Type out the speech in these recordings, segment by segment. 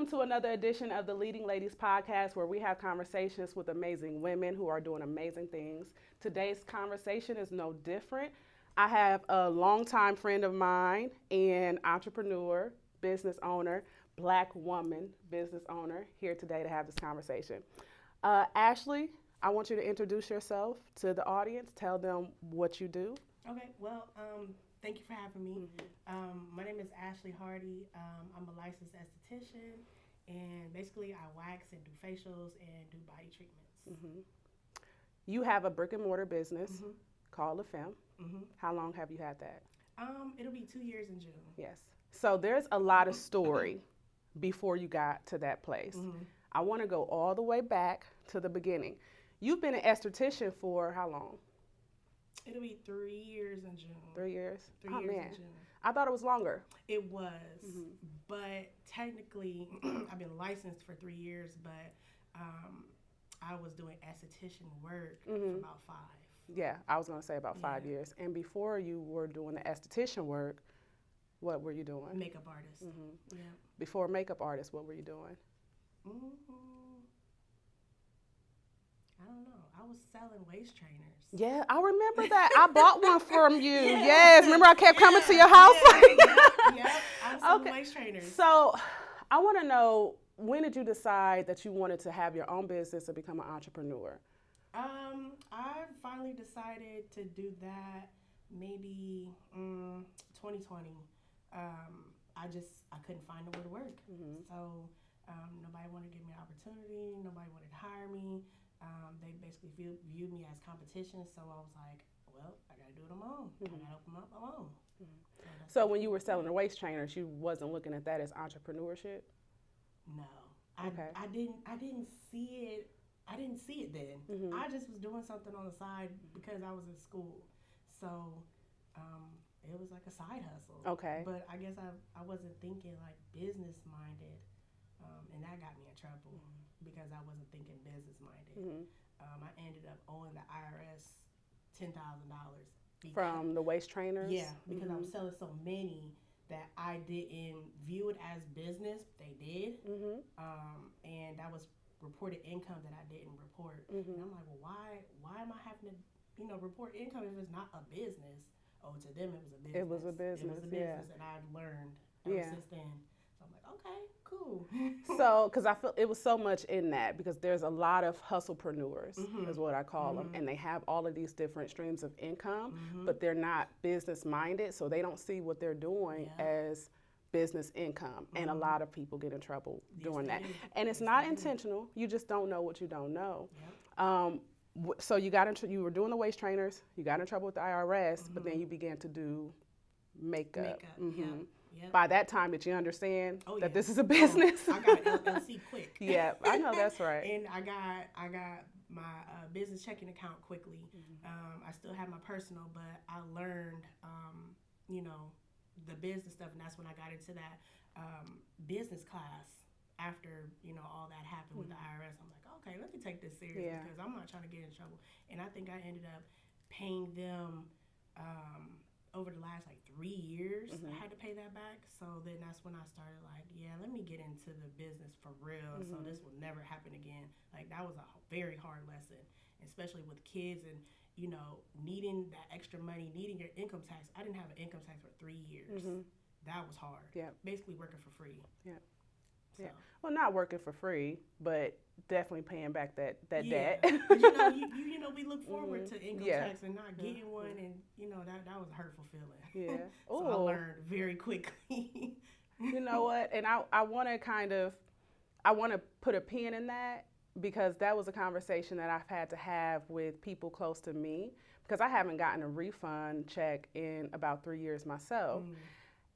to another edition of the Leading Ladies podcast, where we have conversations with amazing women who are doing amazing things. Today's conversation is no different. I have a longtime friend of mine and entrepreneur, business owner, Black woman business owner here today to have this conversation. Ashley, I want you to introduce yourself to the audience. Tell them what you do. Okay, well, thank you for having me. My name is Ashley Hardy. I'm a licensed esthetician, and basically I wax and do facials and do body treatments. You have a brick and mortar business called La Femme. How long have you had that? It'll be 2 years in June. Yes. So there's a lot of story before you got to that place. I want to go all the way back to the beginning. You've been an esthetician for how long? It'll be 3 years in June. 3 years? 3 years man. in June. I thought it was longer. It was, but technically, I've been licensed for 3 years, but I was doing esthetician work for about 5. Yeah, I was going to say about 5 years. And before you were doing the esthetician work, what were you doing? Makeup artist. Yeah. Before makeup artist, what were you doing? I don't know. I was selling waist trainers. Yeah, I remember that. I bought one from you. Yes. Remember I kept coming to your house? Yeah. I was selling waist trainers. So I want to know, when did you decide that you wanted to have your own business and become an entrepreneur? I finally decided to do that maybe 2020. I couldn't find nowhere to work. So nobody wanted to give me an opportunity. Nobody wanted to hire me. They basically viewed me as competition. So I was like, well, I got to do it on my own. I got to open up my own. So when you were selling the waist trainers, you wasn't looking at that as entrepreneurship? No. Okay. I didn't see it. I didn't see it then. I just was doing something on the side because I was in school. So it was like a side hustle. Okay. But I guess I wasn't thinking like business minded. And that got me in trouble because I wasn't thinking business minded. I ended up owing the IRS $10,000. From the waist trainers? Yeah, because I was selling so many that I didn't view it as business. They did. And that was reported income that I didn't report. And I'm like, well, why am I having to, report income if it's not a business? Oh, to them it was a business. It was a business, and I've learned ever since then. So I'm like, okay, cool. So, because I feel it was so much in that, because there's a lot of hustlepreneurs, is what I call them, and they have all of these different streams of income, but they're not business minded, so they don't see what they're doing as business income, and a lot of people get in trouble doing that. And it's not intentional. You just don't know what you don't know. So you were doing the waist trainers, you got in trouble with the IRS, but then you began to do makeup. By that time, did you understand that this is a business? I got LLC quick. Yeah, I know that's right. And I got my business checking account quickly. I still have my personal, but I learned, the business stuff, and that's when I got into that business class. After all that happened with the IRS, I'm like, okay, let me take this serious because I'm not trying to get in trouble. And I think I ended up paying them over the last 3 years. I had to pay that back. So then that's when I started let me get into the business for real. So this will never happen again. That was a very hard lesson, especially with kids and needing that extra money, needing your income tax. I didn't have an income tax for 3 years. That was hard. Yeah, basically working for free. Yeah. So. Yeah. Well, not working for free, but definitely paying back that debt. But we look forward to income tax and not getting one, and that was a hurtful feeling. Yeah. So I learned very quickly. You know what? And I want to put a pin in that, because that was a conversation that I've had to have with people close to me, because I haven't gotten a refund check in about 3 years myself.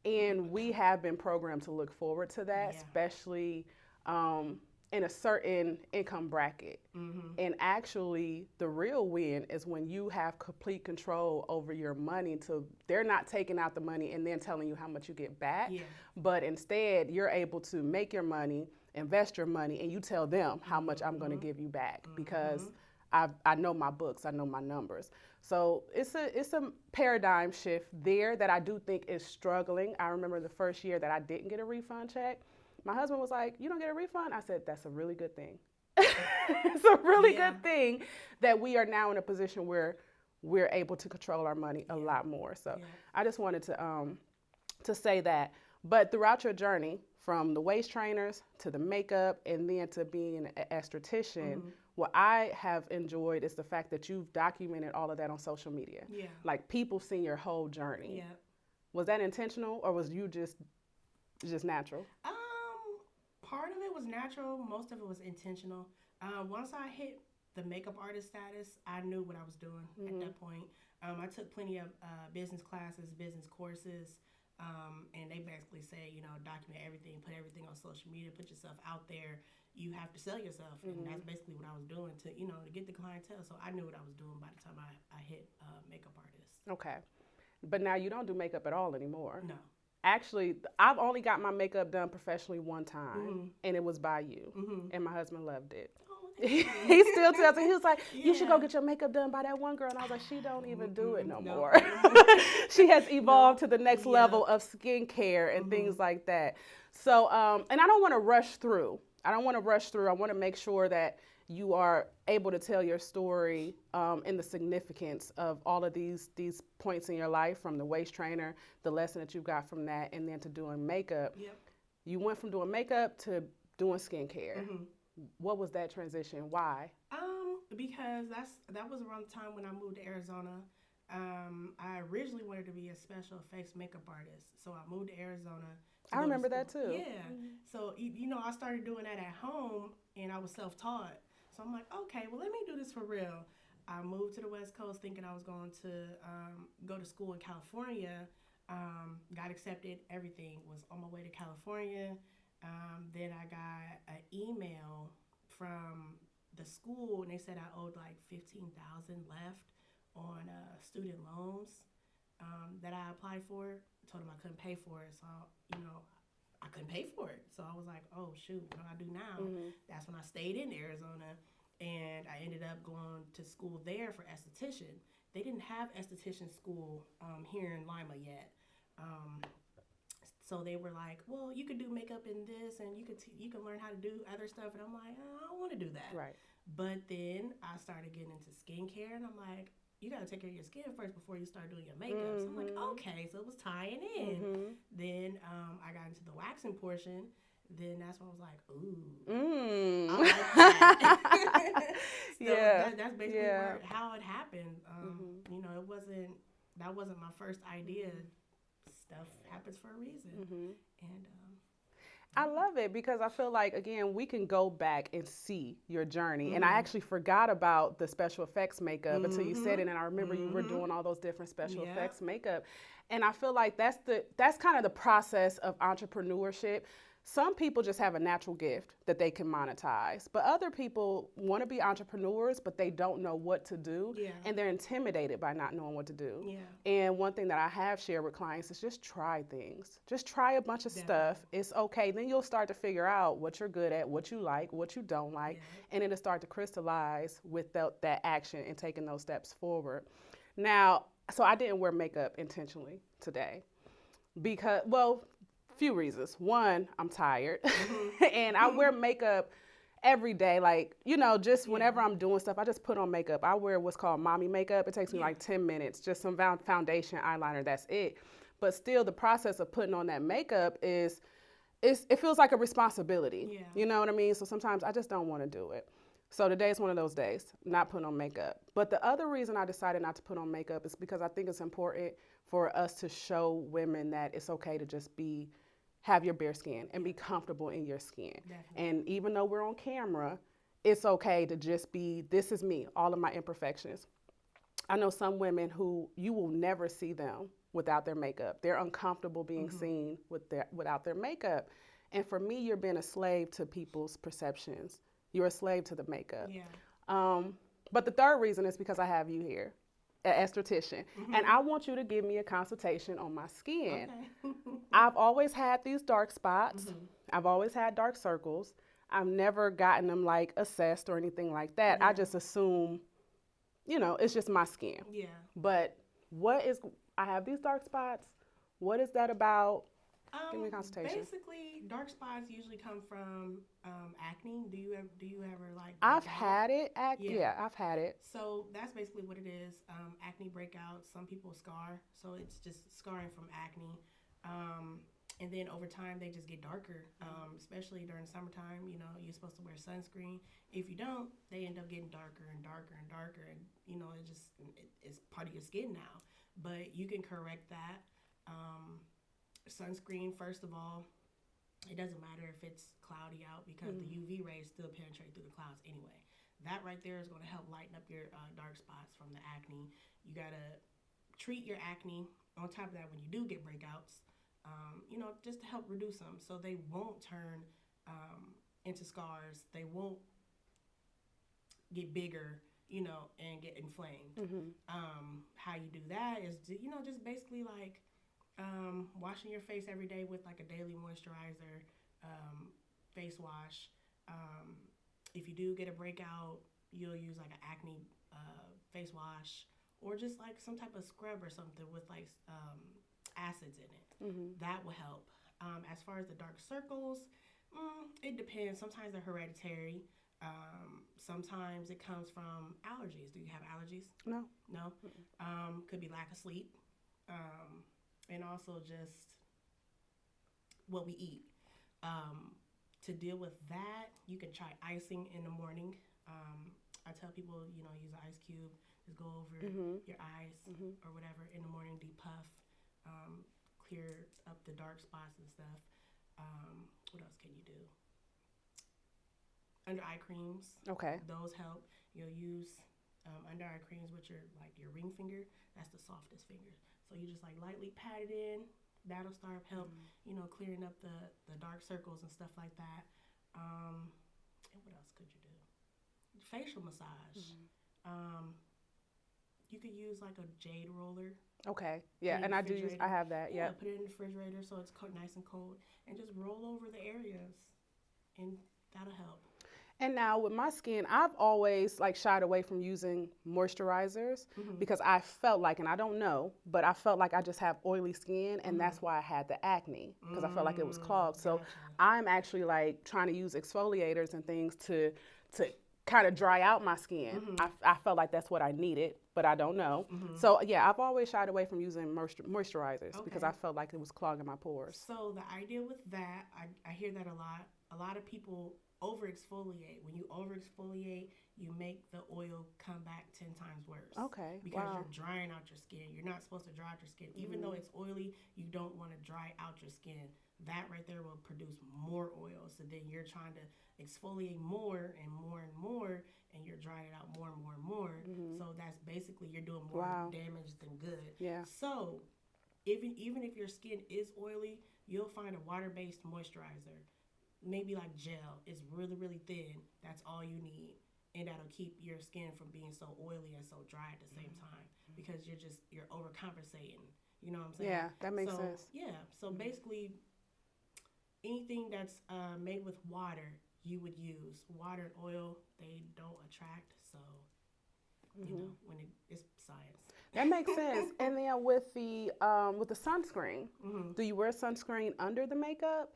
And we have been programmed to look forward to that, especially in a certain income bracket. And actually, the real win is when you have complete control over your money. They're not taking out the money and then telling you how much you get back, but instead you're able to make your money, invest your money, and you tell them how much I'm going to give you back, because I know my books, I know my numbers. So it's a paradigm shift there that I do think is struggling. I remember the first year that I didn't get a refund check, My husband was like, you don't get a refund? I said, that's a really good thing. It's a really good thing that we are now in a position where we're able to control our money a lot more. So I just wanted to say that. But throughout your journey, from the waist trainers to the makeup and then to being an esthetician, what I have enjoyed is the fact that you've documented all of that on social media. Yeah. Like people seeing your whole journey. Yeah. Was that intentional or was you just natural? Part of it was natural. Most of it was intentional. Once I hit the makeup artist status, I knew what I was doing at that point. I took plenty of business classes, business courses, and they basically say, document everything, put everything on social media, put yourself out there. You have to sell yourself, and that's basically what I was doing to get the clientele. So I knew what I was doing by the time I hit makeup artist. Okay, but now you don't do makeup at all anymore. No. Actually, I've only got my makeup done professionally one time, and it was by you, and my husband loved it. He still tells me, he was like, you should go get your makeup done by that one girl. And I was like, she don't even do it no more. She has evolved to the next level of skincare and things like that. So, and I don't want to rush through. I want to make sure that you are able to tell your story and the significance of all of these points in your life, from the waist trainer, the lesson that you got from that, and then to doing makeup. Yep. You went from doing makeup to doing skincare. What was that transition? Why? Because that was around the time when I moved to Arizona. I originally wanted to be a special effects makeup artist, so I moved to Arizona. I remember that too. Yeah. So I started doing that at home, and I was self-taught. So I'm like, okay, well, let me do this for real. I moved to the West Coast thinking I was going to go to school in California. Got accepted. Everything was on my way to California. Then I got an email from the school, and they said I owed like $15,000 left on student loans that I applied for. I told them I couldn't pay for it, so I couldn't pay for it. So I was like, oh shoot, what do I do now? That's when I stayed in Arizona, and I ended up going to school there for esthetician. They didn't have esthetician school here in Lima yet. So they were like, well, you could do makeup in this, and you can learn how to do other stuff. And I'm like, I don't want to do that. Right. But then I started getting into skincare, and I'm like, you got to take care of your skin first before you start doing your makeup. So I'm like, okay, so it was tying in. Then I got into the waxing portion. Then that's when I was like, ooh, I like that. So that's basically how it happened. That wasn't my first idea. Stuff happens for a reason. And I love it because I feel like, again, we can go back and see your journey. And I actually forgot about the special effects makeup until you said it. And I remember you were doing all those different special effects makeup. And I feel like that's kind of the process of entrepreneurship. Some people just have a natural gift that they can monetize, but other people want to be entrepreneurs, but they don't know what to do, and they're intimidated by not knowing what to do. And one thing that I have shared with clients is just try things. Just try a bunch of stuff. It's okay. Then you'll start to figure out what you're good at, what you like, what you don't like, and it'll start to crystallize with that action and taking those steps forward. Now, so I didn't wear makeup intentionally today because, well, few reasons. One, I'm tired and I wear makeup every day. Like, just whenever I'm doing stuff, I just put on makeup. I wear what's called mommy makeup. It takes me like 10 minutes, just some foundation, eyeliner, that's it. But still, the process of putting on that makeup it feels like a responsibility. You know what I mean? So sometimes I just don't want to do it. So today's one of those days, not putting on makeup. But the other reason I decided not to put on makeup is because I think it's important for us to show women that it's okay to just have your bare skin and be comfortable in your skin. Definitely. And even though we're on camera, it's okay to just be, this is me, all of my imperfections. I know some women who you will never see them without their makeup. They're uncomfortable being seen without their makeup. And for me, you're being a slave to people's perceptions. You're a slave to the makeup. But the third reason is because I have you here, an esthetician, and I want you to give me a consultation on my skin. Okay. I've always had these dark spots. I've always had dark circles. I've never gotten them like assessed or anything like that. I just assume, it's just my skin. But I have these dark spots. What is that about? Give me a consultation. Basically, dark spots usually come from acne. Do you ever like? I've break out? had it. Yeah, I've had it. So that's basically what it is. Acne breakouts. Some people scar, so it's just scarring from acne. Um, and then over time, they just get darker. Especially during summertime, you know, you're supposed to wear sunscreen. If you don't, they end up getting darker and darker and darker, and you know, it's part of your skin now. But you can correct that. Sunscreen, first of all, it doesn't matter if it's cloudy out because the UV rays still penetrate through the clouds anyway. That right there is going to help lighten up your dark spots from the acne. You got to treat your acne. On top of that, when you do get breakouts, you know, just to help reduce them so they won't turn into scars. They won't get bigger, you know, and get inflamed. How you do that is, you know, just basically like washing your face every day with like a daily moisturizer, face wash. If you do get a breakout, you'll use like an acne face wash or just like some type of scrub or something with like acids in it. That will help. As far as the dark circles, it depends. Sometimes they're hereditary. Sometimes it comes from allergies. Do you have allergies? No. No. Could be lack of sleep. And also just what we eat. To deal with that, you can try icing in the morning. I tell people, you know, use an ice cube, just go over your eyes or whatever in the morning, depuff, clear up the dark spots and stuff. What else can you do? Under eye creams. Okay. Those help. You'll use under eye creams with your ring finger. That's the softest finger. So you just like lightly pat it in. That'll start help, you know, clearing up the dark circles and stuff like that. And what else could you do? Facial massage. You could use like a jade roller. Okay. Yeah, and I have that. Yeah. Put it in the refrigerator so it's nice and cold, and just roll over the areas, and that'll help. And now with my skin, I've always like shied away from using moisturizers because I felt like, and I don't know, but I felt like I just have oily skin, and that's why I had the acne because I felt like it was clogged. So I'm actually like trying to use exfoliators and things to kind of dry out my skin. I felt like that's what I needed, but I don't know. So yeah, I've always shied away from using moisturizers because I felt like it was clogging my pores. So the idea with that, I hear that a lot. A lot of people over exfoliate. When you over exfoliate, you make the oil come back 10 times worse. Okay. Because you're drying out your skin. You're not supposed to dry out your skin. Even though it's oily, you don't want to dry out your skin. That right there will produce more oil. So then you're trying to exfoliate more and more and more, and you're drying it out more and more and more. So that's basically you're doing more damage than good. Yeah. So even if your skin is oily, you'll find a water-based moisturizer. Maybe like gel. It's really, really thin. That's all you need. And that'll keep your skin from being so oily and so dry at the same time because you're overcompensating. You know what I'm saying? Yeah, that makes sense. Yeah. So basically, anything that's made with water, you would use. Water and oil, they don't attract. So, you know, it's science. That makes sense. And then with the sunscreen, do you wear sunscreen under the makeup?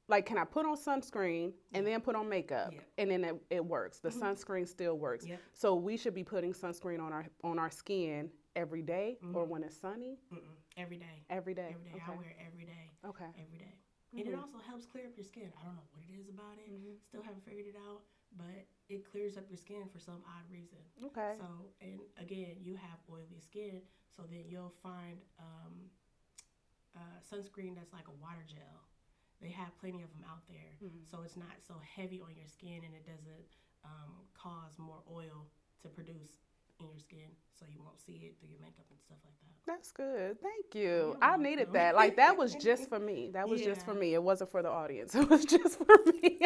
Like, can I put on sunscreen and then put on makeup, and then it works? The sunscreen still works. So we should be putting sunscreen on our skin every day, or when it's sunny. Every day. Every day. Every day. Okay. I wear it every day. Okay. Every day. And it also helps clear up your skin. I don't know what it is about it. Still haven't figured it out, but it clears up your skin for some odd reason. Okay. So, and again, you have oily skin, so then you'll find sunscreen that's like a water gel. They have plenty of them out there, so it's not so heavy on your skin, and it doesn't cause more oil to produce in your skin, so you won't see it through your makeup and stuff like that. That's good. Thank you. I needed that. Like, that was just for me. That was just for me. It wasn't for the audience. It was just for me.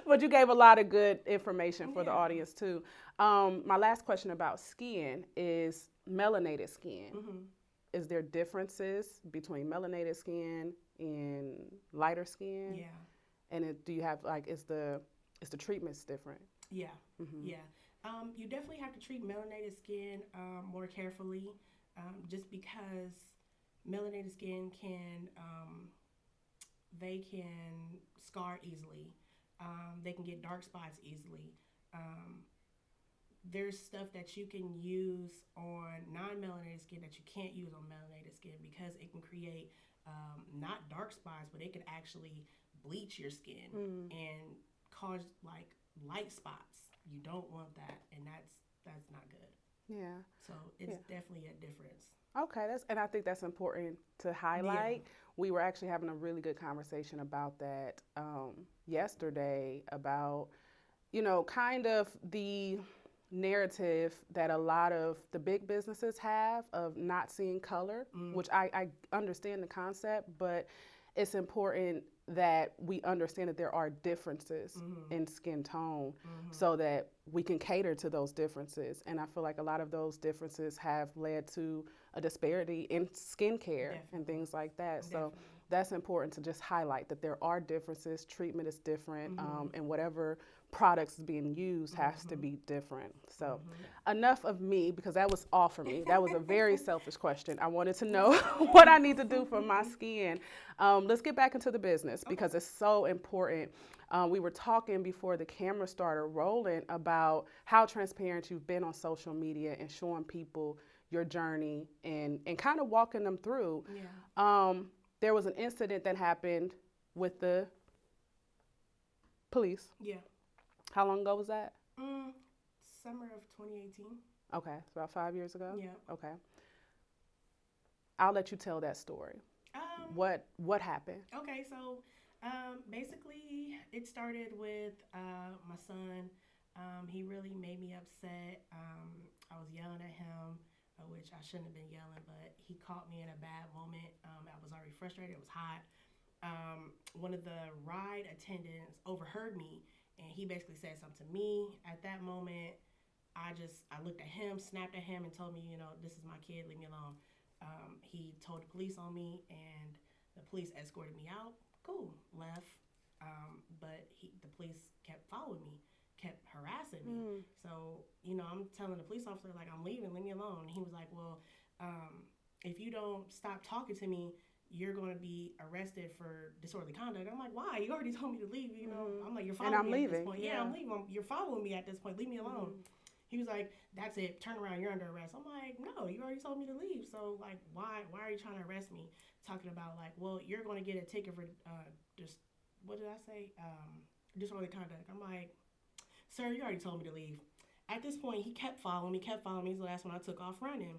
But you gave a lot of good information for the audience, too. My last question about skin is melanated skin. Is there differences between melanated skin and lighter skin? Yeah. And do you have, like, is the treatments different? Yeah. Yeah. You definitely have to treat melanated skin more carefully, just because melanated skin can they can scar easily. They can get dark spots easily. Um, there's stuff that you can use on non-melanated skin that you can't use on melanated skin because it can create not dark spots, but it can actually bleach your skin and cause like light spots. You don't want that, and that's not good. Yeah. So it's definitely a difference. Okay, and I think that's important to highlight. Yeah. We were actually having a really good conversation about that yesterday about, kind of the narrative that a lot of the big businesses have of not seeing color, which I understand the concept, but it's important that we understand that there are differences in skin tone so that we can cater to those differences. And I feel like a lot of those differences have led to a disparity in skincare and things like that. So that's important to just highlight that there are differences, treatment is different, and whatever products is being used has to be different. So enough of me, because that was all for me. That was a very selfish question. I wanted to know what I need to do for my skin. Let's get back into the business because it's so important. We were talking before the camera started rolling about how transparent you've been on social media and showing people your journey and kind of walking them through. Yeah. There was an incident that happened with the police. Yeah. How long ago was that? Summer of 2018. Okay, it's about 5 years ago? Yeah. Okay. I'll let you tell that story. What happened? Okay, so basically it started with my son. He really made me upset. I was yelling at him, which I shouldn't have been yelling, but he caught me in a bad moment. I was already frustrated. It was hot. One of the ride attendants overheard me, and he basically said something to me. At that moment, I looked at him, snapped at him, and told me, this is my kid, leave me alone. He told the police on me, and the police escorted me out. Cool, left. But the police kept following me, kept harassing me. So, I'm telling the police officer, like, I'm leaving, leave me alone. And he was like, well, if you don't stop talking to me, you're going to be arrested for disorderly conduct. I'm like, why? You already told me to leave, I'm like, you're following me at this point. Yeah, I'm leaving. You're following me at this point. Leave me alone. He was like, that's it. Turn around. You're under arrest. I'm like, no, you already told me to leave. So, like, why are you trying to arrest me? Talking about, like, well, you're going to get a ticket for just, what did I say? Disorderly conduct. I'm like, sir, you already told me to leave. At this point, he kept following me. So that's when I took off running.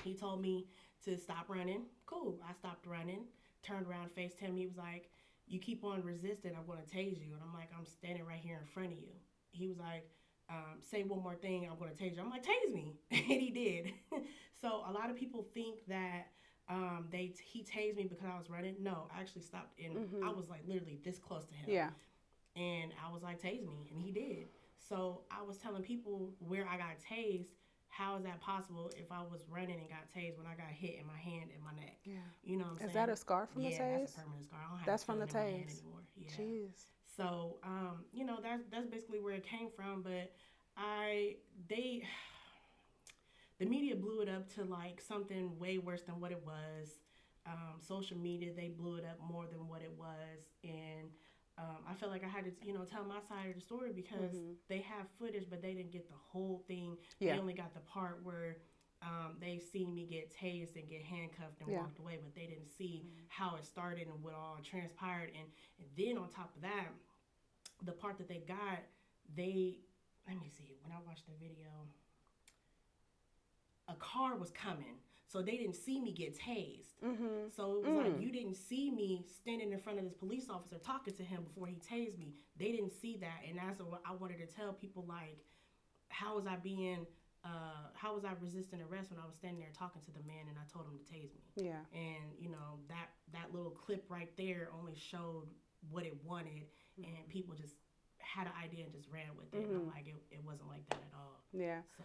He told me to stop running. Cool. I stopped running, turned around, faced him. He was like, you keep on resisting, I'm going to tase you. And I'm like, I'm standing right here in front of you. He was like, say one more thing, I'm going to tase you. I'm like, tase me. And he did. So a lot of people think that he tased me because I was running. No, I actually stopped, and I was like literally this close to him. Yeah. And I was like, tase me. And he did. So I was telling people where I got tased. How is that possible if I was running and got tased when I got hit in my hand and my neck? Yeah. You know what I'm saying? Is that a scar from the tase? Yeah, that's a permanent scar. I don't have that's a from the in my hand tase. anymore. Yeah. Jeez. So, that's basically where it came from. But the media blew it up to like something way worse than what it was. Social media, they blew it up more than what it was. And I felt like I had to, tell my side of the story because they have footage, but they didn't get the whole thing. Yeah. They only got the part where they seen me get tased and get handcuffed and walked away, but they didn't see how it started and what all transpired. And then on top of that, the part that they got, let me see, when I watched the video, a car was coming. So they didn't see me get tased. So it was like, you didn't see me standing in front of this police officer talking to him before he tased me. They didn't see that. And that's what I wanted to tell people, like, how was I resisting arrest when I was standing there talking to the man and I told him to tase me? Yeah. And, that little clip right there only showed what it wanted, and people just had an idea and just ran with it. And I'm like, it wasn't like that at all. Yeah. So,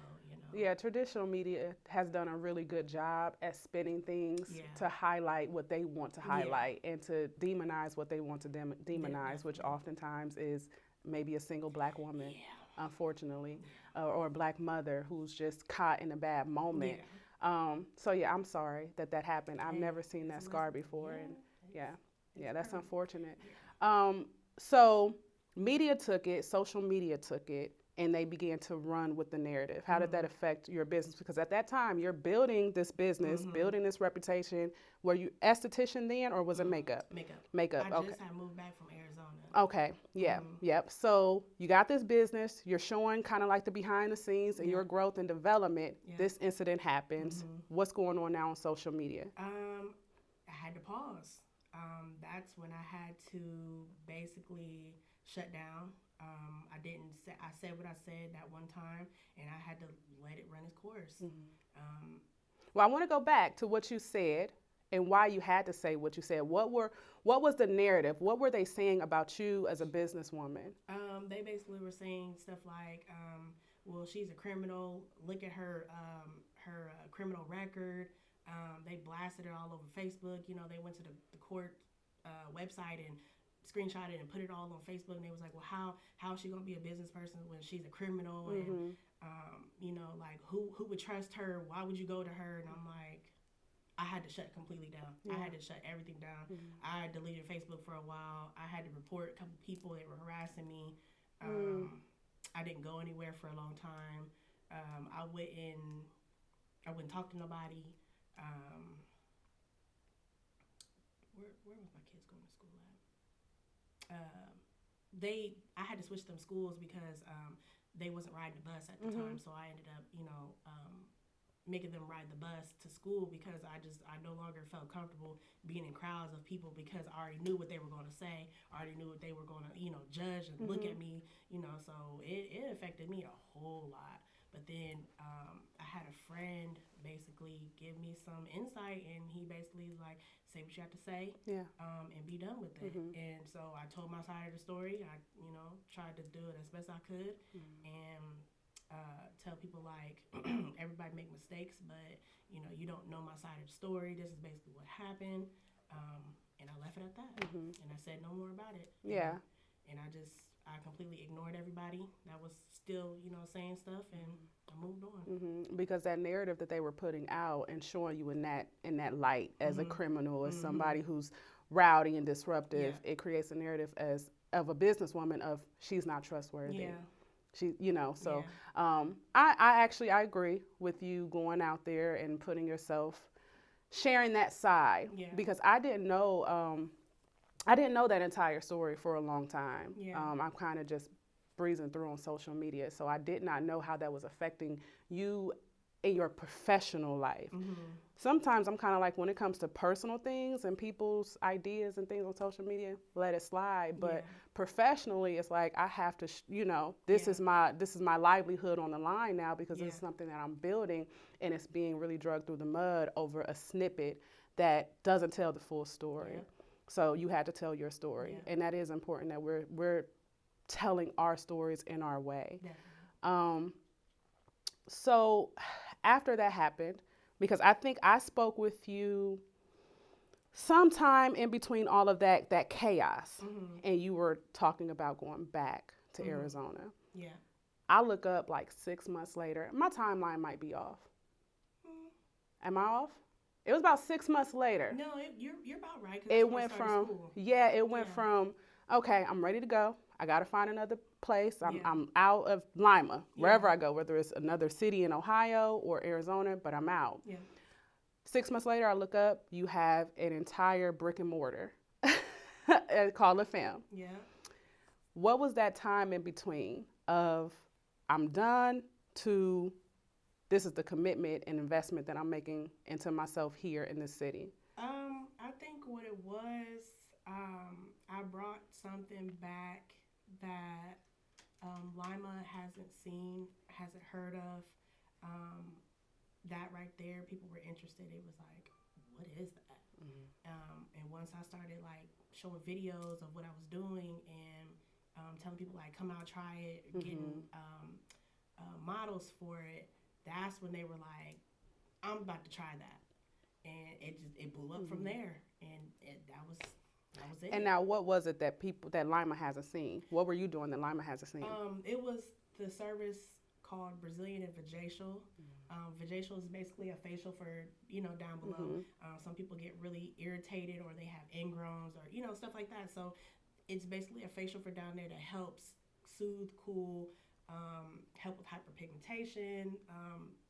Yeah, traditional media has done a really good job at spinning things to highlight what they want to highlight and to demonize what they want to demonize, which oftentimes is maybe a single black woman, unfortunately, or a black mother who's just caught in a bad moment. So yeah, I'm sorry that happened. I've Hey, never seen it's that a scar lesson. before, Yeah, and it's, yeah, it's yeah, that's permanent. unfortunate. Yeah. So media took it, social media took it, and they began to run with the narrative. How did that affect your business? Because at that time, you're building this business, building this reputation. Were you esthetician then, or was it makeup? Makeup. Makeup. I Okay. just had moved back from Arizona. Okay. Yeah. Yep. So you got this business. You're showing kind of like the behind the scenes and your growth and development. Yeah. This incident happens. What's going on now on social media? I had to pause. That's when I had to basically shut down. I didn't say, I said what I said that one time, and I had to let it run its course. Well, I want to go back to what you said and why you had to say what you said. What was the narrative? What were they saying about you as a businesswoman? They basically were saying stuff like, well, she's a criminal. Look at her criminal record. They blasted it all over Facebook. You know, they went to the court website and screenshot it and put it all on Facebook. And they was like, well, how is she gonna be a business person when she's a criminal? And you know, like who would trust her? Why would you go to her? And I'm like, I had to shut completely down. I had to shut everything down. I deleted Facebook for a while. I had to report a couple people that were harassing me. I didn't go anywhere for a long time. I wouldn't talk to nobody. Where was my kids going to school at? I had to switch them schools because they wasn't riding the bus at the time, so I ended up, you know, making them ride the bus to school because I no longer felt comfortable being in crowds of people because I already knew what they were going to say. I already knew what they were going to, you know, judge and look at me, you know, so it affected me a whole lot. But then I had a friend basically give me some insight, and he basically was like, say what you have to say, and be done with it. And so I told my side of the story. I, you know, tried to do it as best I could, and tell people like everybody make mistakes, but you know, you don't know my side of the story. This is basically what happened, and I left it at that, and I said no more about it. And I completely ignored everybody that was still, you know, saying stuff, and I moved on. Because that narrative that they were putting out and showing you in that light as a criminal, as somebody who's rowdy and disruptive, it creates a narrative as of a businesswoman of she's not trustworthy. She, you know, so I agree with you going out there and putting yourself, sharing that side, because I didn't know that entire story for a long time. I'm kind of just breezing through on social media, so I did not know how that was affecting you in your professional life. Sometimes I'm kind of like, when it comes to personal things and people's ideas and things on social media, let it slide. But professionally, it's like I have to, you know, this is my livelihood on the line now, because this is something that I'm building, and it's being really dragged through the mud over a snippet that doesn't tell the full story. So you had to tell your story, and that is important that we're telling our stories in our way. So after that happened, because I think I spoke with you sometime in between all of that chaos, and you were talking about going back to Arizona. I look up like 6 months later. My timeline might be off. Am I off? It was about 6 months later. No, you're about right. It went from from okay, I'm ready to go. I got to find another place. I'm out of Lima, wherever I go, whether it's another city in Ohio or Arizona, but I'm out. 6 months later, I look up, you have an entire brick and mortar called a Femme. What was that time in between of I'm done to this is the commitment and investment that I'm making into myself here in this city? I think what it was, I brought something back that Lima hasn't heard of. That right there, people were interested. It was like, what is that? And once I started like showing videos of what I was doing and telling people like, come out, try it, getting models for it, that's when they were like, I'm about to try that. And it blew up from there, and that was it. And now, what was it that Lima hasn't seen? What were you doing that Lima hasn't seen? It was the service called Brazilian and vajacial. Vajacial is basically a facial for, down below. Some people get really irritated or they have ingrowns or, stuff like that. So it's basically a facial for down there that helps soothe, cool, help with hyperpigmentation,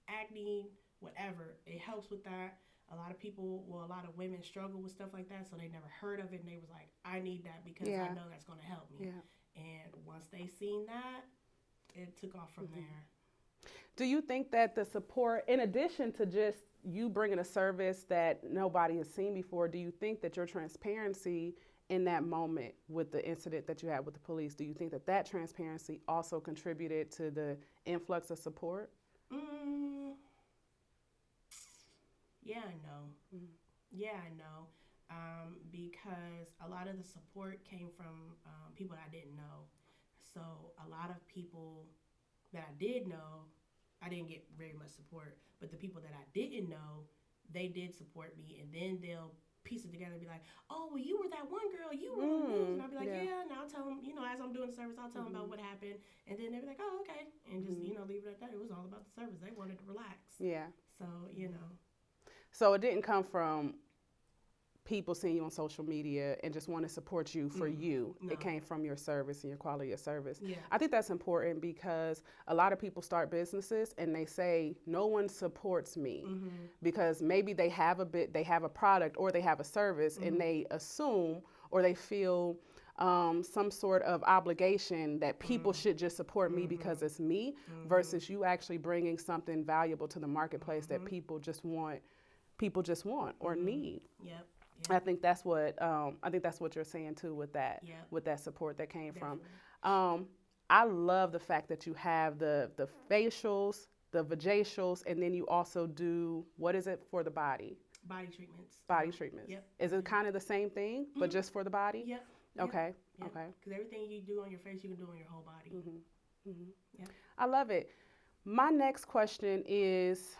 acne, whatever. It helps with that. A lot of women struggle with stuff like that, so they never heard of it, and they was like, I need that because I know that's going to help me. Yeah. And once they seen that, it took off from there. Do you think that the support, in addition to just you bringing a service that nobody has seen before, do you think that your transparency in that moment with the incident that you had with the police, do you think that that transparency also contributed to the influx of support? Yeah, I know. Yeah, I know. Because a lot of the support came from people that I didn't know. So a lot of people that I did know, I didn't get very much support. But the people that I didn't know, they did support me. And then they'll piece it together and be like, oh, well, you were that one girl. You were on the news. And I'll be like, yeah. And I'll tell them, as I'm doing the service, I'll tell them about what happened. And then they'll be like, oh, okay. And just, leave it at that. It was all about the service. They wanted to relax. Yeah. So, So it didn't come from people seeing you on social media and just want to support you for you. No. It came from your service and your quality of service. Yeah. I think that's important because a lot of people start businesses and they say, no one supports me because maybe they have a product or they have a service and they assume or they feel some sort of obligation that people should just support me because it's me versus you actually bringing something valuable to the marketplace that people just want or need. Yep. I think that's what you're saying too with that with that support that came from. I love the fact that you have the facials, the vajacials, and then you also do, what is it for the body? Body treatments. Body treatments. Yep. Is it kind of the same thing but just for the body? Yep. Okay. Yep. Okay. Because everything you do on your face, you can do on your whole body. Yeah. I love it. My next question is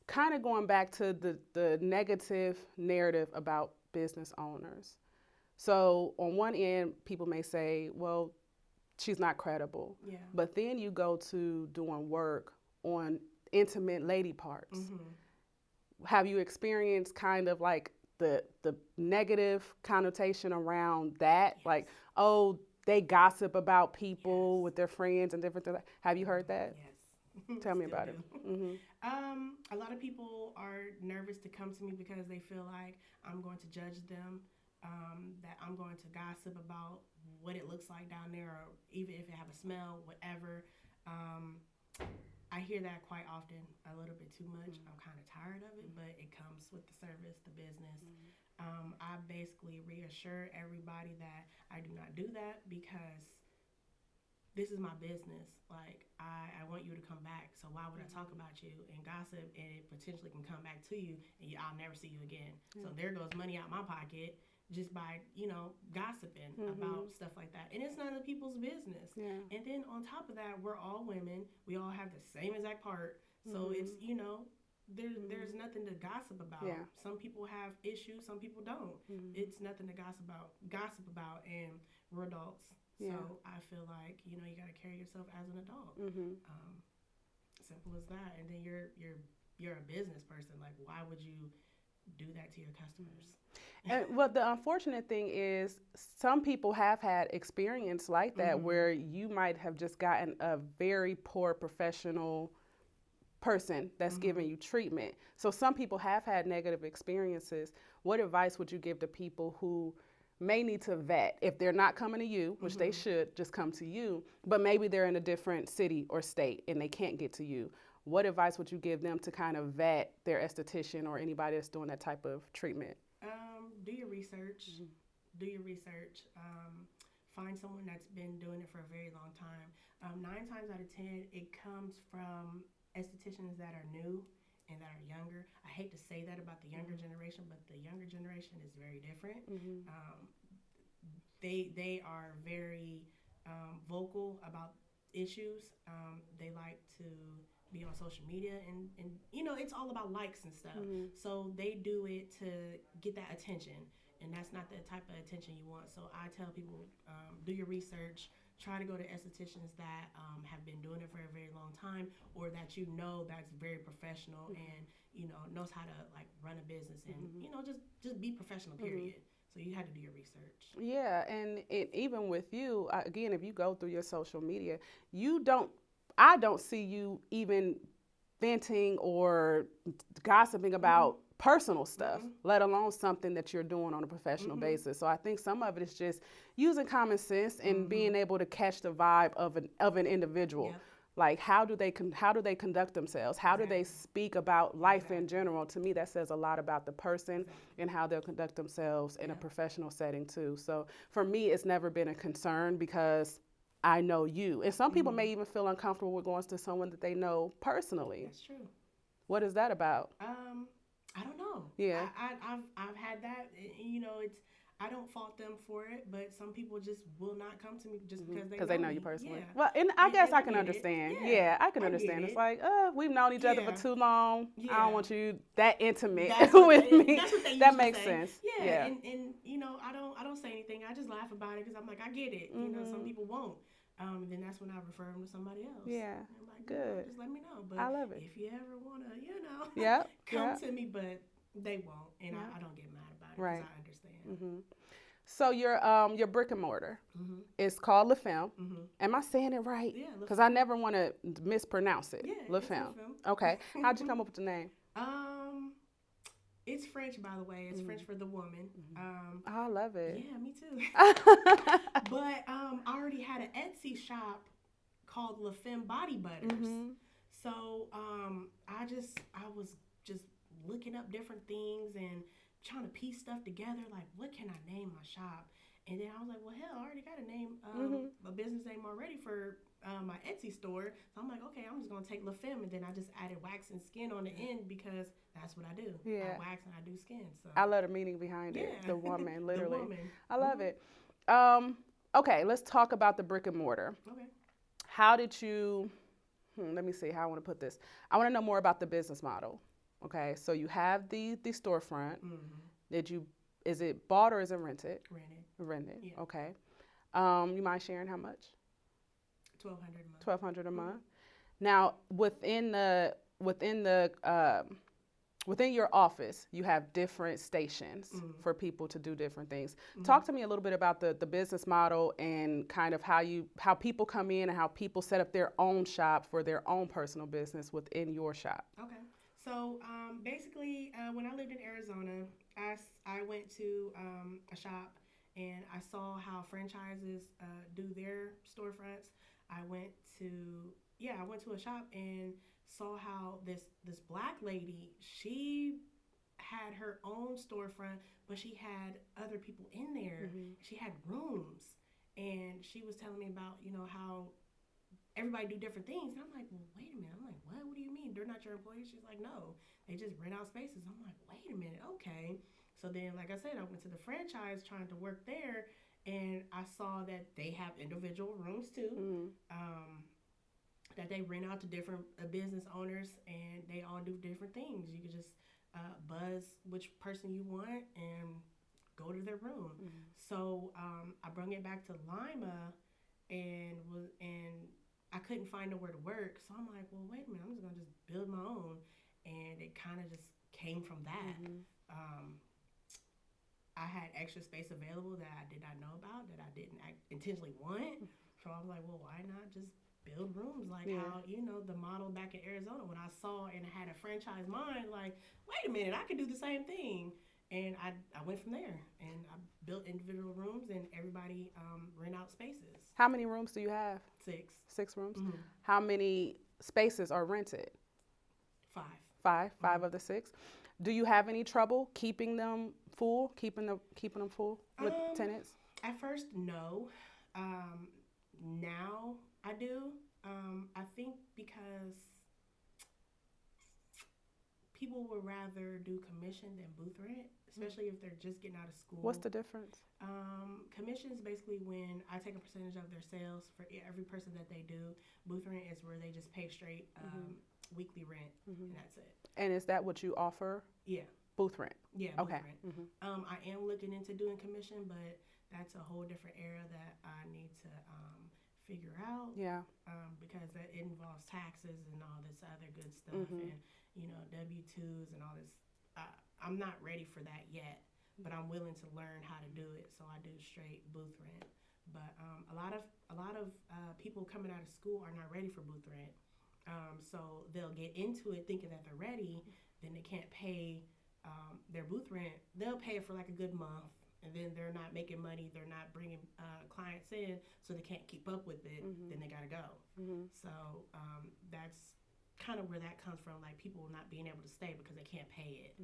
kind of going back to the negative narrative about business owners. So on one end, people may say, well, she's not credible. Yeah. But then you go to doing work on intimate lady parts. Have you experienced kind of like the negative connotation around that? Yes. Like, oh, they gossip about people with their friends and different things. Have you heard that? Yes. Tell me about it. A lot of people are nervous to come to me because they feel like I'm going to judge them, that I'm going to gossip about what it looks like down there, or even if it have a smell, whatever. I hear that quite often, a little bit too much. I'm kind of tired of it, but it comes with the service, the business. I basically reassure everybody that I do not do that because this is my business. Like, I want you to come back. So why would I talk about you and gossip, and it potentially can come back to you and I'll never see you again. So there goes money out my pocket just by, gossiping about stuff like that. And it's none of people's business. Yeah. And then on top of that, we're all women. We all have the same exact part. So it's, there's nothing to gossip about. Yeah. Some people have issues, some people don't. It's nothing to gossip about, and we're adults. Yeah. So I feel like, you got to carry yourself as an adult. Simple as that. And then you're a business person. Like, why would you do that to your customers? And, well, the unfortunate thing is some people have had experience like that where you might have just gotten a very poor professional person that's giving you treatment. So some people have had negative experiences. What advice would you give to people who may need to vet if they're not coming to you, which they should just come to you, but maybe they're in a different city or state and they can't get to you? What advice would you give them to kind of vet their esthetician or anybody that's doing that type of treatment? Do your research. Do your research. Find someone that's been doing it for a very long time. 9 times out of 10, it comes from estheticians that are new and that are younger. I hate to say that about the younger generation, but the younger generation is very different. They are very vocal about issues. They like to be on social media and it's all about likes and stuff. So they do it to get that attention, and that's not the type of attention you want. So I tell people, do your research, try to go to estheticians that have been doing it for a very long time, or that that's very professional and knows how to like run a business and just be professional. Period. So you had to do your research. Yeah, and even with you, again, if you go through your social media, I don't see you even venting or gossiping about personal stuff, let alone something that you're doing on a professional basis. So I think some of it is just using common sense and being able to catch the vibe of an individual. Yep. Like how do they conduct themselves? How do they speak about life in general? To me, that says a lot about the person and how they'll conduct themselves in a professional setting too. So for me, it's never been a concern because I know you. And some people may even feel uncomfortable with going to someone that they know personally. That's true. What is that about? I don't know. Yeah. I've had that. I don't fault them for it, but some people just will not come to me just because they know you personally. Yeah. Well, and I guess I can understand. Yeah, I can understand. It's like, we've known each other for too long. Yeah. I don't want you that intimate with me. That's what they that usually makes say. sense. Yeah. And I don't say anything. I just laugh about it because I'm like, I get it. Some people won't. Then that's when I refer them to somebody else. Yeah. And I'm like, good. Just let me know. But I love it. If you ever wanna, come to me, but they won't, and I don't get mad about it because I understand. So your brick and mortar is called Femme. Am I saying it right? Yeah. Because I never want to mispronounce it. Yeah. Femme. Okay. How'd you come up with the name? It's French, by the way. It's French for the woman. I love it. Yeah, me too. But I already had an Etsy shop called La Femme Body Butters. So I was just looking up different things and trying to piece stuff together. Like, what can I name my shop? And then I was like, well, hell, I already got a name, a business name already for my Etsy store. So I'm like, okay, I'm just going to take La Femme. And then I just added wax and skin on the end because that's what I do. Yeah. I wax and I do skin. So I love the meaning behind it. The woman, literally. The woman. I love it. Okay, let's talk about the brick and mortar. Okay. How did you, let me see how I want to put this. I want to know more about the business model. Okay, so you have the storefront. Is it bought or is it rented? Rented. Yeah. Okay. You mind sharing how much? $1,200 a month. Now, within your office, you have different stations for people to do different things. Talk to me a little bit about the business model and kind of how people come in and how people set up their own shop for their own personal business within your shop. Okay. So basically, when I lived in Arizona, I went to a shop and I saw how franchises do their storefronts. I went to a shop and saw how this black lady, she had her own storefront, but she had other people in there. She had rooms, and she was telling me about how everybody do different things. And I'm like, well, wait a minute. I'm like, what? What do you mean? They're not your employees? She's like, no, they just rent out spaces. I'm like, wait a minute. Okay. So then, like I said, I went to the franchise trying to work there, and I saw that they have individual rooms too, that they rent out to different business owners, and they all do different things. You can just buzz which person you want and go to their room. So I brought it back to Lima, and I couldn't find nowhere to work. So I'm like, well, wait a minute, I'm just gonna just build my own, and it kind of just came from that. I had extra space available that I did not know about, that I didn't intentionally want. So I was like, well, why not just build rooms like how, the model back in Arizona, when I saw and I had a franchise mind, like, wait a minute, I could do the same thing. And I went from there, and I built individual rooms, and everybody rent out spaces. How many rooms do you have? 6. 6 rooms? How many spaces are rented? 5. 5 of the 6. Do you have any trouble keeping them full, keeping them full with tenants? At first, no. Now I do. I think because people would rather do commission than booth rent, especially if they're just getting out of school. What's the difference? Commission is basically when I take a percentage of their sales for every person that they do. Booth rent is where they just pay straight weekly rent, and that's it. And is that what you offer? Yeah. Booth rent? Yeah, booth rent. I am looking into doing commission, but that's a whole different area that I need to figure out. Yeah. Because it involves taxes and all this other good stuff, and W-2s and all this. I'm not ready for that yet, but I'm willing to learn how to do it. So I do straight booth rent. But a lot of people coming out of school are not ready for booth rent. So they'll get into it thinking that they're ready, then they can't pay their booth rent. They'll pay it for like a good month, and then they're not making money. They're not bringing clients in, so they can't keep up with it. Then they gotta go. So that's kind of where that comes from, like people not being able to stay because they can't pay it.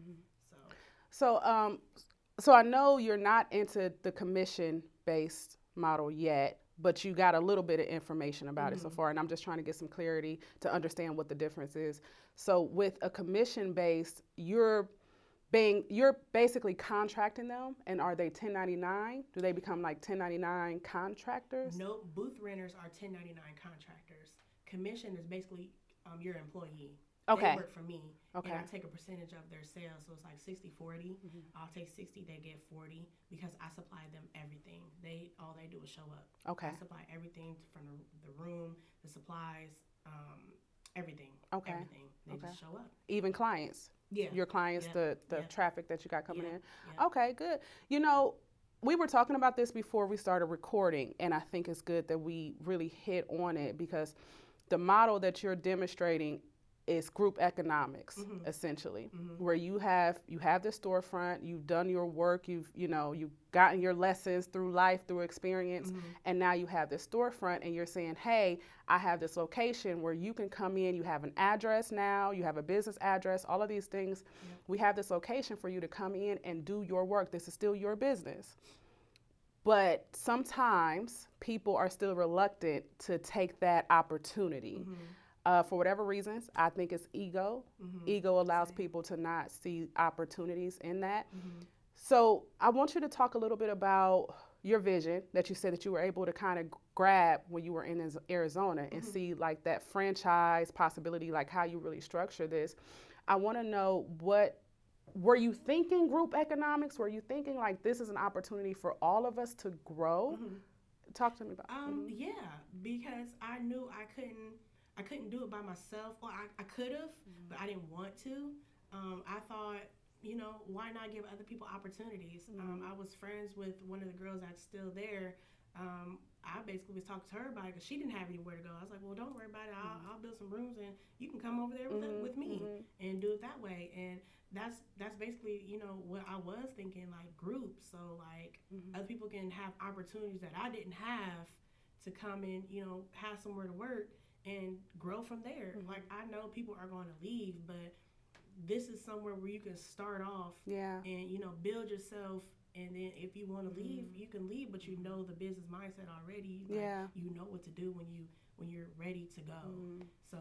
So I know you're not into the commission-based model yet, but you got a little bit of information about it so far, and I'm just trying to get some clarity to understand what the difference is. So with a commission-based, you're basically contracting them, and are they 1099? Do they become like 1099 contractors? No, booth renters are 1099 contractors. Commission is basically your employee. Okay. They work for me, okay. And I take a percentage of their sales, so it's like 60-40. I'll take 60, they get 40, because I supply them everything. All they do is show up. Okay. I supply everything from the room, the supplies, everything. Okay. Everything. They just show up. Even clients? Yeah. Your clients, the traffic that you got coming in? Yeah. Okay, good. You know, we were talking about this before we started recording, and I think it's good that we really hit on it, because the model that you're demonstrating is group economics, essentially, where you have this storefront, you've done your work, you've gotten your lessons through life, through experience, and now you have this storefront, and you're saying, hey, I have this location where you can come in, you have an address now, you have a business address, all of these things. We have this location for you to come in and do your work. This is still your business. But sometimes people are still reluctant to take that opportunity. For whatever reasons, I think it's ego. Ego allows people to not see opportunities in that. So I want you to talk a little bit about your vision that you said that you were able to kind of grab when you were in Arizona and see like that franchise possibility, like how you really structure this. I want to know, were you thinking group economics? Were you thinking like this is an opportunity for all of us to grow? Talk to me about it. Yeah, because I knew I couldn't do it by myself. Or I could have, but I didn't want to. I thought, why not give other people opportunities? I was friends with one of the girls that's still there. I basically was talking to her about it because she didn't have anywhere to go. I was like, well, don't worry about it. I'll build some rooms and you can come over there with me and do it that way. And that's basically, what I was thinking, like groups. So like other people can have opportunities that I didn't have to come and, have somewhere to work and grow from there. Like I know people are going to leave, but this is somewhere where you can start off and, build yourself. And then if you want to leave, you can leave, but you know the business mindset already. Like, you know what to do when you're ready to go. So,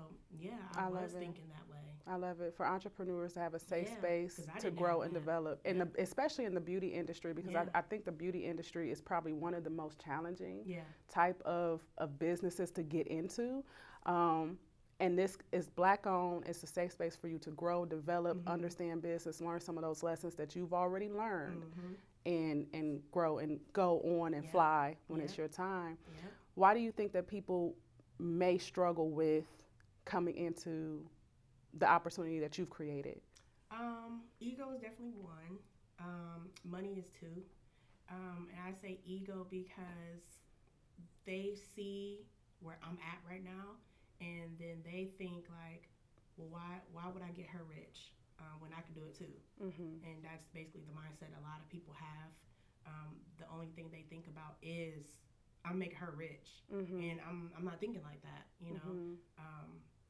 I was thinking that way. I love it. For entrepreneurs to have a safe space to grow and develop, especially in the beauty industry, because I think the beauty industry is probably one of the most challenging type of businesses to get into. And this is Black owned. It's a safe space for you to grow, develop, understand business, learn some of those lessons that you've already learned. And grow and go on and fly when it's your time. Why do you think that people may struggle with coming into the opportunity that you've created? Ego is definitely one. Money is two. And I say ego because they see where I'm at right now, and then they think like, well, why would I get her rich? When I can do it too. And that's basically the mindset a lot of people have. The only thing they think about is I'm making her rich, and I'm not thinking like that.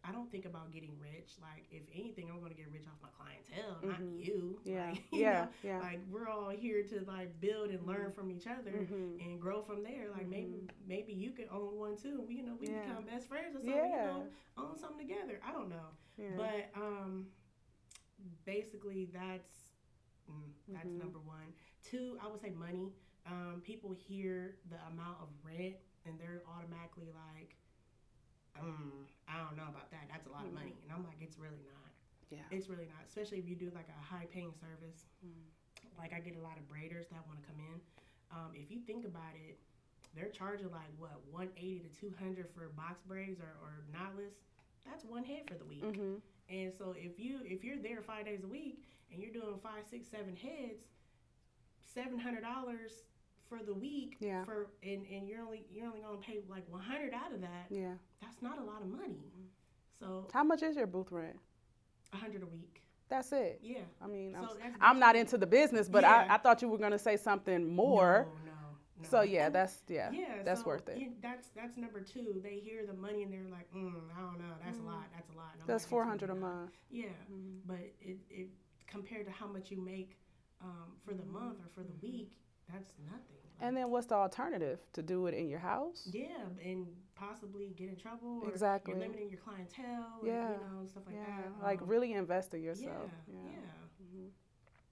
I don't think about getting rich. Like if anything, I'm going to get rich off my clientele, not you. Like we're all here to like build and learn from each other and grow from there. Like maybe you could own one too. We become best friends or something. Own something together. I don't know, but basically that's number one. Two, I would say money. People hear the amount of rent and they're automatically like, I don't know about that. That's a lot of money. And I'm like, it's really not. It's really not. Especially if you do like a high paying service. Like I get a lot of braiders that want to come in. If you think about it, they're charging like what 180 to 200 for box braids or knotless. That's one head for the week. Mm-hmm. And so if you're there 5 days a week and you're doing 5, 6, 7 heads, $700 for the week. Yeah. And you're only gonna pay like 100 out of that. Yeah. That's not a lot of money. So how much is your booth rent? 100 a week. That's it. Yeah. I mean, So I'm not into the business, but yeah. I thought you were gonna say something more. No. So yeah, and, that's so worth it. That's number two. They hear the money and they're like, I don't know, that's a lot. That's a lot. That's $400 a month. Yeah, but it compared to how much you make for the month or for the week, that's nothing. And then what's the alternative? To do it in your house? Yeah, and possibly get in trouble. Or exactly. You're limiting your clientele. Yeah. And, stuff like that. Like really invest in yourself.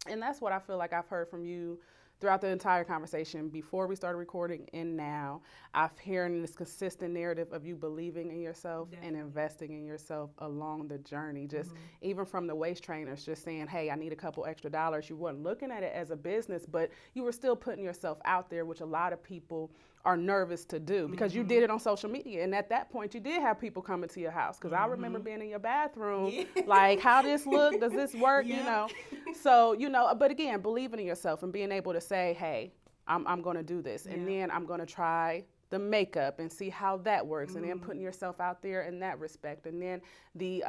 And that's what I feel like I've heard from you throughout the entire conversation, before we started recording and now. I've heard this consistent narrative of you believing in yourself and investing in yourself along the journey. Just even from the waist trainers, just saying, hey, I need a couple extra dollars. You weren't looking at it as a business, but you were still putting yourself out there, which a lot of people are nervous to do because you did it on social media. And at that point, you did have people coming to your house. Because I remember being in your bathroom, like, how this look? Does this work? You know? So, but again, believing in yourself and being able to say, hey, I'm going to do this. And then I'm going to try the makeup and see how that works. And then putting yourself out there in that respect. And then the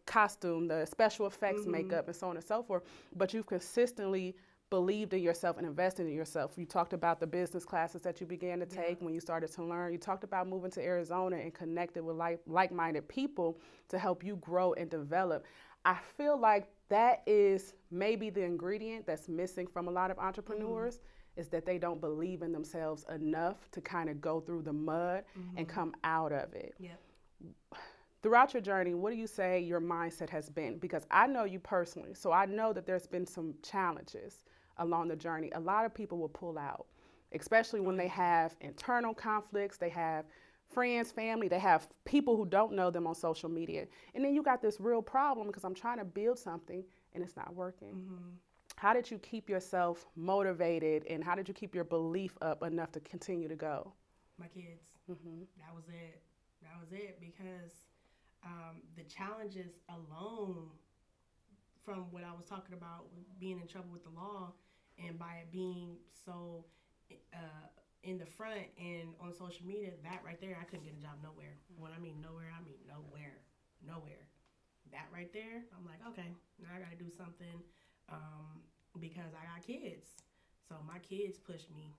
costume, the special effects makeup, and so on and so forth. But you've consistently believed in yourself and invested in yourself. You talked about the business classes that you began to take when you started to learn. You talked about moving to Arizona and connected with like-minded people to help you grow and develop. I feel like that is maybe the ingredient that's missing from a lot of entrepreneurs is that they don't believe in themselves enough to kind of go through the mud and come out of it. Yep. Throughout your journey, what do you say your mindset has been? Because I know you personally, so I know that there's been some challenges along the journey. A lot of people will pull out, especially when they have internal conflicts, they have friends, family, they have people who don't know them on social media. And then you got this real problem because I'm trying to build something and it's not working. How did you keep yourself motivated and how did you keep your belief up enough to continue to go? My kids. That was it because the challenges alone from what I was talking about with being in trouble with the law and by it being so in the front and on social media, that right there, I couldn't get a job nowhere. When I mean nowhere, I mean nowhere. That right there, I'm like, okay, now I got to do something because I got kids. So my kids pushed me.